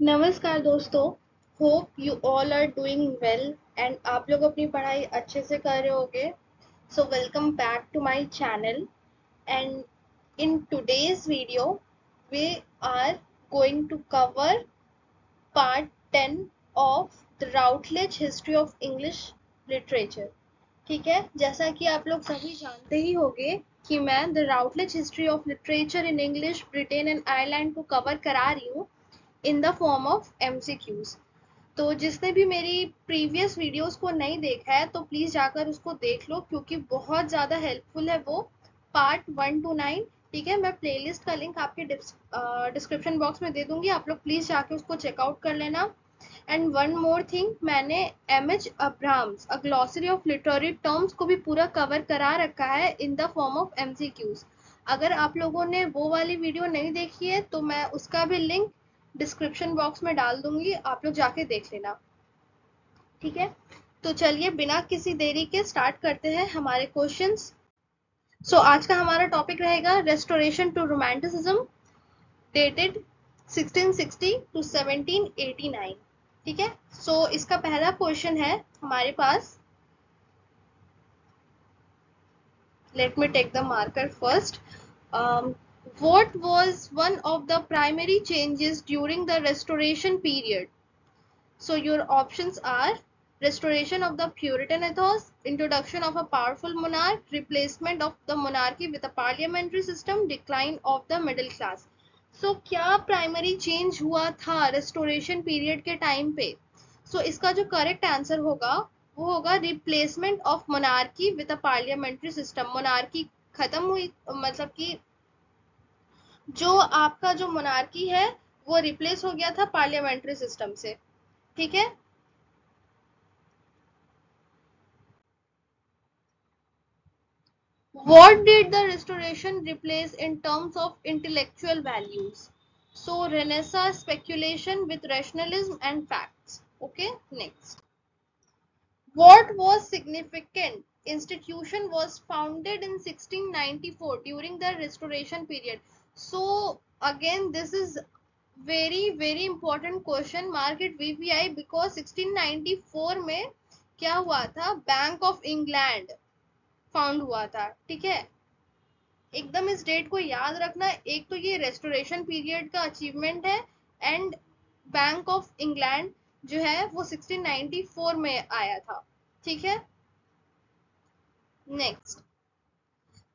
नमस्कार दोस्तों। Hope you all are doing well and आप लोग अपनी पढ़ाई अच्छे से कर रहे होगे। So welcome back to my channel and in today's video we are going to cover part 10 of the Routledge history of English literature. ठीक है, जैसा कि आप लोग सभी जानते ही होंगे कि मैं the Routledge history of literature in English Britain and Ireland को कवर करा रही हूँ in the form of MCQs। तो जिसने भी मेरी प्रीवियस वीडियोस को नहीं देखा है तो प्लीज जाकर उसको देख लो, क्योंकि बहुत ज़्यादा हेल्पफुल है वो पार्ट 1 to 9। ठीक है, मैं प्लेलिस्ट का लिंक आपके डिस्क्रिप्शन बॉक्स में दे दूंगी, आप लोग प्लीज जाके उसको चेकआउट कर लेना। एंड वन मोर थिंग, मैंने MH Abrahams a glossary of literary terms को भी पूरा कवर करा रखा है in the form of MCQs। अगर आप लोगों ने वो वाली वीडियो नहीं देखी है तो मैं उसका भी लिंक डिस्क्रिप्शन बॉक्स में डाल दूंगी, आप लोग जाके देख लेना। ठीक है, तो चलिए बिना किसी देरी के स्टार्ट करते हैं हमारे क्वेश्चंस। सो आज का हमारा टॉपिक रहेगा restoration to romanticism, dated 1660 to 1789। ठीक है, सो इसका पहला क्वेश्चन है हमारे पास। Let me take the marker first. What was one of the primary changes during the restoration period? So your options are restoration of the Puritan ethos, introduction of a powerful monarch, replacement of the monarchy with a parliamentary system, decline of the middle class. So क्या primary change हुआ था restoration period के time पे? सो इसका जो correct answer होगा वो होगा replacement of monarchy with a parliamentary system. Monarchy खत्म हुई, मतलब कि जो आपका जो मोनार्की है वो रिप्लेस हो गया था पार्लियामेंट्री सिस्टम से। ठीक है, what did the restoration replace in terms of intellectual values? So Renaissance speculation with rationalism and facts. Okay, next. What was significant institution was founded in 1694 during the restoration period? So again this is very important question, mark it VPI, because 1694 में क्या हुआ था, bank of England found हुआ था। ठीक है, एकदम इस डेट को याद रखना। एक तो ये रेस्टोरेशन पीरियड का अचीवमेंट है एंड बैंक ऑफ इंग्लैंड जो है वो 1694 में आया था। ठीक है, next.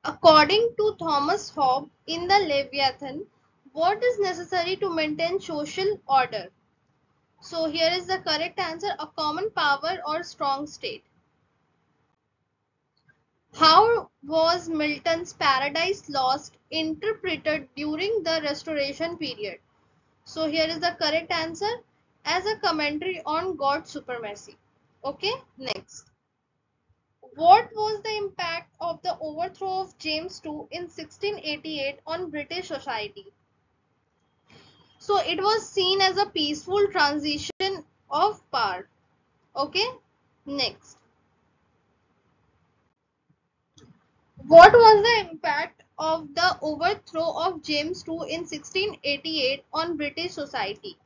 According to Thomas Hobbes in the Leviathan, what is necessary to maintain social order? So here is the correct answer, a common power or strong state. How was Milton's Paradise Lost interpreted during the Restoration period? So here is the correct answer, as a commentary on God's supremacy. Okay, next. What was the impact of the overthrow of James II in 1688 on British society? So it was seen as a peaceful transition of power. Okay, next. What was the impact of the overthrow of James II in 1688 on British society?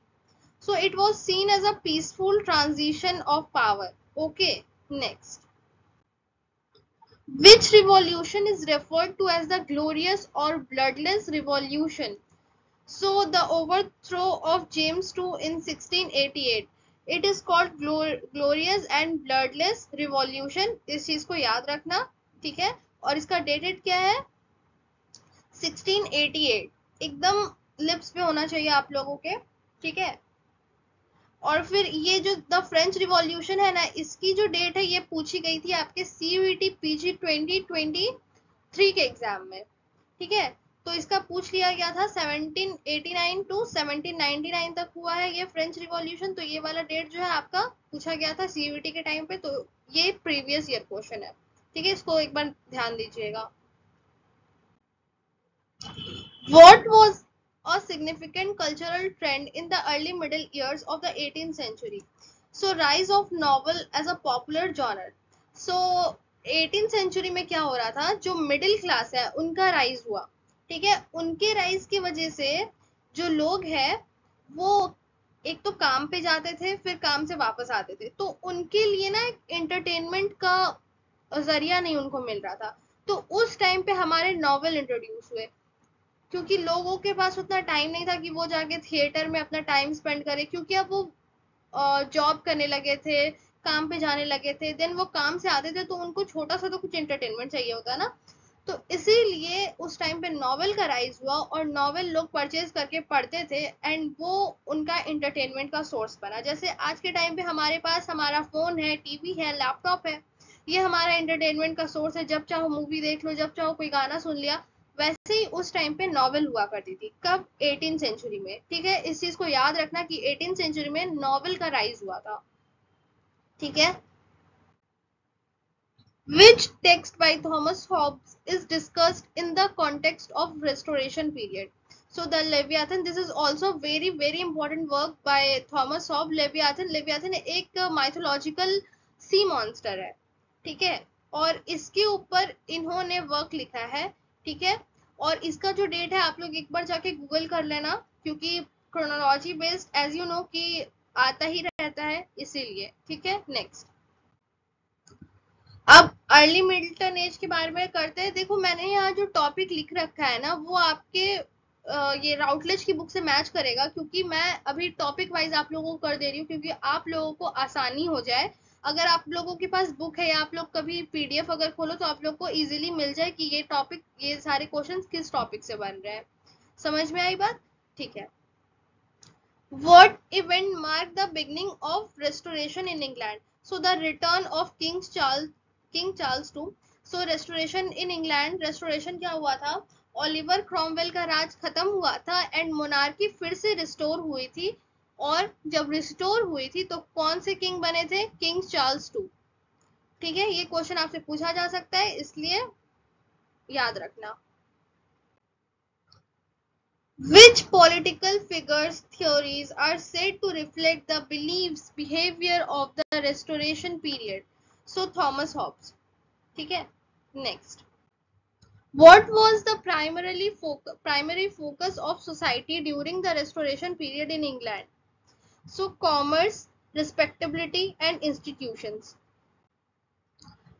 So it was seen as a peaceful transition of power. Okay, next. Which revolution is referred to as the glorious or bloodless revolution? So the overthrow of James II in 1688, it is called glorious and bloodless revolution। इस चीज को याद रखना। ठीक है, और इसका dated क्या है, 1688। एकदम लिप्स पे होना चाहिए आप लोगों के। ठीक है, और फिर ये जो द फ्रेंच रिवॉल्यूशन है ना, इसकी जो डेट है ये पूछी गई थी आपके CUET PG 2023 के एग्जाम में। ठीक है, तो इसका पूछ लिया गया था 1789 टू 1799 तक हुआ है ये फ्रेंच रिवॉल्यूशन। तो ये वाला डेट जो है आपका पूछा गया था CUET के टाइम पे, तो ये प्रीवियस ईयर क्वेश्चन है। ठीक है, इसको एक बार ध्यान दीजिएगा। What was a significant cultural trend in the early middle years of the 18th century? So rise of novel as a popular genre. So 18th century में क्या हो रहा था, जो मिडिल क्लास है उनका राइज हुआ। ठीक है, उनके राइज की वजह से जो लोग हैं वो एक तो काम पे जाते थे, फिर काम से वापस आते थे, तो उनके लिए ना एक एंटरटेनमेंट का जरिया नहीं उनको मिल रहा था। तो उस टाइम पे हमारे नॉवेल इंट्रोड्यूस हुए, क्योंकि लोगों के पास उतना टाइम नहीं था कि वो जाके थिएटर में अपना टाइम स्पेंड करे, क्योंकि अब वो जॉब करने लगे थे, काम पे जाने लगे थे, देन वो काम से आते थे तो उनको छोटा सा तो कुछ एंटरटेनमेंट चाहिए होता ना। तो इसीलिए उस टाइम पे नॉवेल का राइज हुआ और नॉवेल लोग परचेज करके पढ़ते थे एंड वो उनका एंटरटेनमेंट का सोर्स बना। जैसे आज के टाइम पे हमारे पास हमारा फोन है, टीवी है, लैपटॉप है, ये हमारा एंटरटेनमेंट का सोर्स है। जब चाहो मूवी देख लो, जब चाहो कोई गाना सुन लिया। वैसे ही उस टाइम पे नॉवेल हुआ करती थी, कब? 18 सेंचुरी में। ठीक है, इस चीज को याद रखना कि 18 सेंचुरी में नॉवेल का राइज हुआ था। ठीक है। Which text by Thomas Hobbes is discussed in the context of Restoration period? So the Leviathan, this is also very very important work by Thomas Hobbes. Leviathan एक mythological sea monster है, ठीक है, और इसके ऊपर इन्होंने वर्क लिखा है। ठीक है, और इसका जो डेट है आप लोग एक बार जाके गूगल कर लेना, क्योंकि chronology based as you know कि आता ही रहता है, इसीलिए। ठीक है, नेक्स्ट। अब अर्ली मिडिल्टन एज के बारे में करते हैं। देखो मैंने यहाँ जो टॉपिक लिख रखा है ना, वो आपके ये राउटलेज की बुक से मैच करेगा, क्योंकि मैं अभी टॉपिक वाइज आप लोगों को कर दे रही हूँ, क्योंकि आप लोगों को आसानी हो जाए। अगर आप लोगों के पास बुक है या आप लोग कभी पीडीएफ अगर खोलो तो आप लोग को इजीली मिल जाए कि ये टॉपिक, ये सारे क्वेश्चंस किस टॉपिक से बन रहे हैं। समझ में आई बात? ठीक है। What event marked the beginning of restoration in England? So the return of King Charles II. So restoration in England, restoration क्या हुआ था? ओलिवर क्रॉमवेल का राज खत्म हुआ था एंड मोनार्की फिर से रिस्टोर हुई थी। और जब रिस्टोर हुई थी तो कौन से किंग बने थे? King Charles to. ठीक है, ये क्वेश्चन आपसे पूछा जा सकता है, इसलिए याद रखना। Which political figures' theories are said to reflect the beliefs, behavior of the Restoration period? So Thomas Hobbes. ठीक है, next. What was the primary focus of society during the Restoration period in England? So commerce, respectability, and institutions.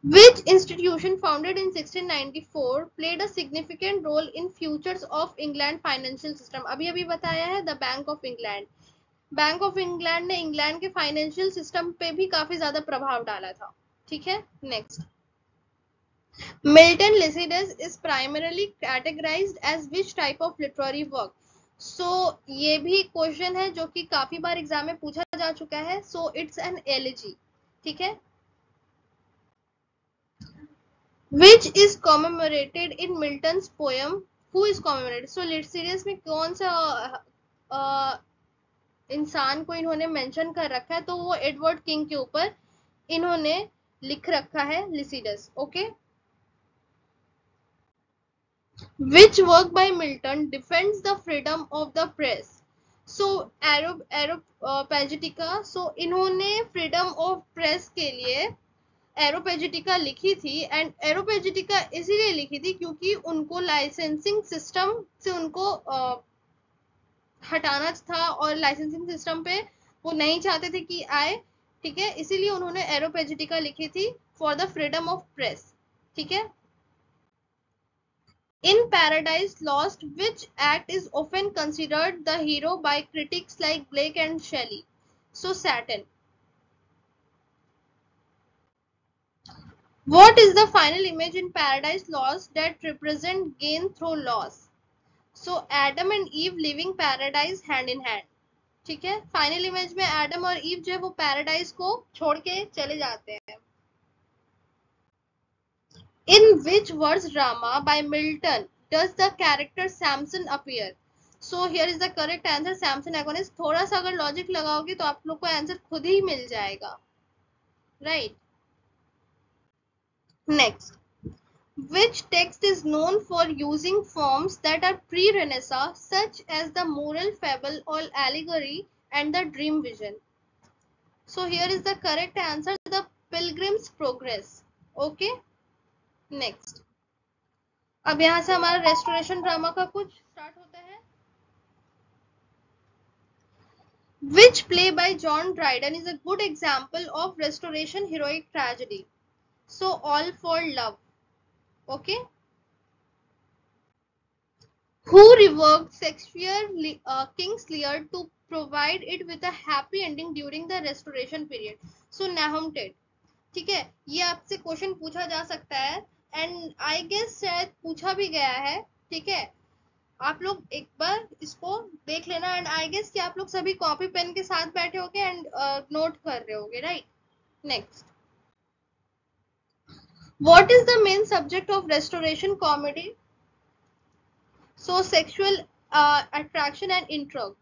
Which institution founded in 1694 played a significant role in futures of England financial system? अभी अभी बताया है, the Bank of England. Bank of England ने England के financial system पे भी काफी ज्यादा प्रभाव डाला था। ठीक है, next. Milton Lycidas is primarily categorized as which type of literary work? So ये भी क्वेश्चन है जो कि काफी बार एग्जाम में पूछा जा चुका है। So it's an elegy. ठीक है। Which is commemorated in Milton's poem? Who is commemorated? So Lycidas में कौन सा इंसान को इन्होंने मेंशन कर रखा है? तो वो एडवर्ड किंग के ऊपर इन्होंने लिख रखा है Lycidas. Okay. Which work by Milton defends the freedom of the press? So Areopagitica. So इन्होंने फ्रीडम ऑफ प्रेस के लिए एरोपेजिटिका लिखी थी एंड एरोपेजिटिका इसीलिए लिखी थी क्योंकि उनको लाइसेंसिंग सिस्टम से उनको हटाना था और लाइसेंसिंग सिस्टम पे वो नहीं चाहते थे कि आए। ठीक है, इसीलिए उन्होंने एरोपेजिटिका लिखी थी for the freedom of press. ठीक है। In Paradise Lost, which act is often considered the hero by critics like Blake and Shelley? So Saturn. What is the final image in Paradise Lost that represent gain through loss? So Adam and Eve living paradise hand in hand. ठीक है, final image में Adam और ewe जो है वो paradise को छोड़ के चले जाते हैं। In which verse drama by Milton does the character Samson appear? So here is the correct answer, Samson Agonis। थोड़ा सा अगर लॉजिक लगाओगे तो आप लोग को आंसर खुद ही मिल जाएगा, right. Next. Which text is known for using forms that are pre-Renaissance, such as the moral fable or allegory and the dream vision? So here is the correct answer, the Pilgrim's Progress. Okay, next. अब यहाँ से हमारा restoration drama का कुछ start होता है। Which play by John Dryden is a good example of restoration heroic tragedy? So All for Love. Okay. Who reworked Shakespeare King's Lear to provide it with a happy ending during the restoration period? So Nahum Tate. ठीक है, ये आपसे question पूछा जा सकता है and I guess शायद पूछा भी गया है. ठीक है, आप लोग एक बार इसको देख लेना एंड आई गेस कि आप लोग सभी कॉपी पेन के साथ बैठे होगे एंड नोट कर रहे होगे, right. Next, what is the main subject of restoration comedy? So sexual attraction and intrigue.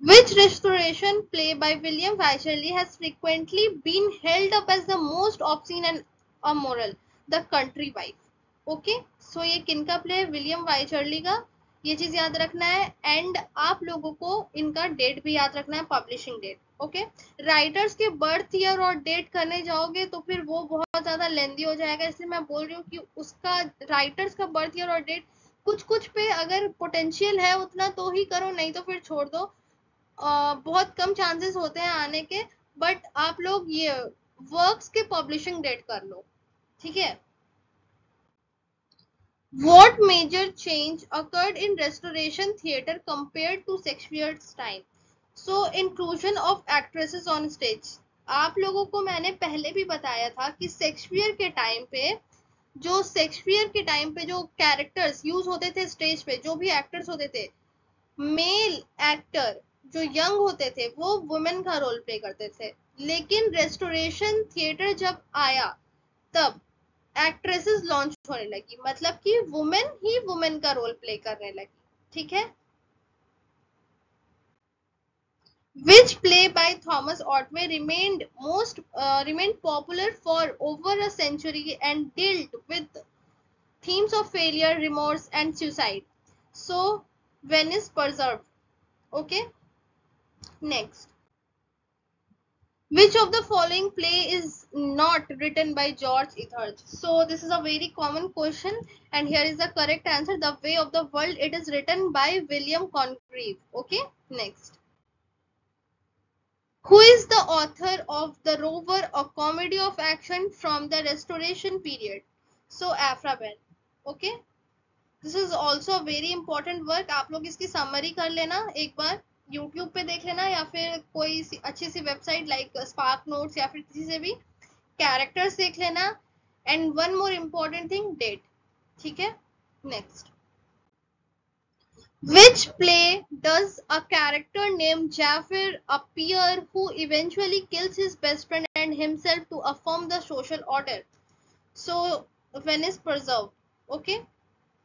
Which restoration play by William Wycherley has frequently been held up as the most obscene and immoral? The Country Wife. Okay, so ये किनका play है? William वाइचर्ली का. ये चीज याद रखना है and आप लोगों को इनका डेट भी याद रखना है, पब्लिशिंग डेट. ओके, राइटर्स के बर्थ ईयर और डेट करने जाओगे तो फिर वो बहुत ज्यादा लेंदी हो जाएगा, इसलिए मैं बोल रही हूँ कि उसका राइटर्स का बर्थ ईयर और डेट कुछ कुछ पे अगर पोटेंशियल है उतना तो ही करो, नहीं तो फिर छोड़ दो. बहुत कम चांसेस होते हैं आने के, बट आप लोग ये वर्क्स के पब्लिशिंग डेट कर लो. ठीक है. What major change occurred in restoration theatre compared to Shakespeare's time? So inclusion of actresses on stage. आप लोगों को मैंने पहले भी बताया था कि शेक्सपियर के टाइम पे जो कैरेक्टर्स यूज होते थे स्टेज पे, जो भी एक्टर्स होते थे, मेल एक्टर जो यंग होते थे वो वुमेन का रोल प्ले करते थे. लेकिन रेस्टोरेशन थिएटर जब आया तब एक्ट्रेसेस लॉन्च होने लगी, मतलब कि वुमेन ही वुमेन का रोल प्ले करने लगी. ठीक है. Which play by Thomas Otway remained popular for over a century and dealt with themes of failure, remorse, and suicide? So Venice Preserved. Okay. Next, which of the following play is not written by George Etheridge? So this is a very common question and here is the correct answer. The Way of the World. It is written by William Congreve. Okay. Next, who is the author of The Rover, a comedy of action from the Restoration period? So Aphra Behn. Okay. This is also a very important work. आप लोग इसकी summary कर लेना एक बार, YouTube पे देख लेना या फिर कोई अच्छी सी वेबसाइट लाइक स्पार्क नोट्स या फिर किसी से भी कैरेक्टर्स देख लेना and one more important thing, date. ठीक है. Next, which play does a character named Jafar appear who eventually kills his best friend and himself to affirm the social order? So Venice Preserved. Okay.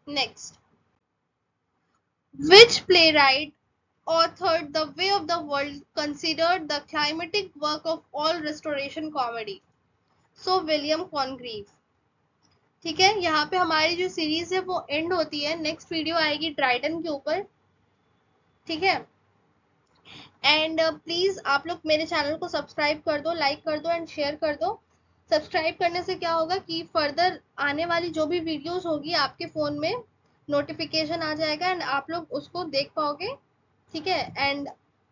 Next, which playwright authored The Way of the World, considered the climatic work of all restoration comedy? So William Congreve. ठीक है, यहाँ पे हमारी जो series है वो and होती है. नेक्स्ट वीडियो आएगी ड्राइडन के ऊपर. ठीक है. एंड प्लीज आप लोग मेरे चैनल को सब्सक्राइब कर दो, लाइक कर दो एंड शेयर कर दो. सब्सक्राइब करने से क्या होगा कि फर्दर आने वाली जो भी वीडियोस होगी आपके फोन में नोटिफिकेशन आ जाएगा एंड आप लोग उसको देख पाओगे. ठीक है. एंड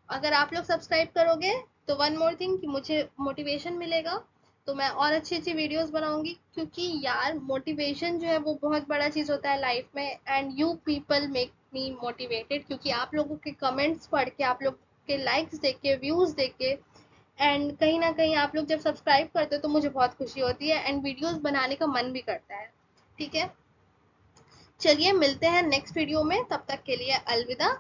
अगर आप लोग सब्सक्राइब करोगे तो वन मोर थिंग कि मुझे मोटिवेशन मिलेगा, तो मैं और अच्छी अच्छी वीडियोस बनाऊंगी. क्योंकि यार मोटिवेशन जो है वो बहुत बड़ा चीज होता है लाइफ में and you people make me motivated. क्योंकि आप लोगों के कमेंट्स पढ़ के, आप लोग के लाइक्स देख के, व्यूज देख के एंड कहीं ना कहीं आप लोग जब सब्सक्राइब करते हो तो मुझे बहुत खुशी होती है एंड वीडियोस बनाने का मन भी करता है. ठीक है. चलिए मिलते हैं नेक्स्ट वीडियो में, तब तक के लिए अलविदा.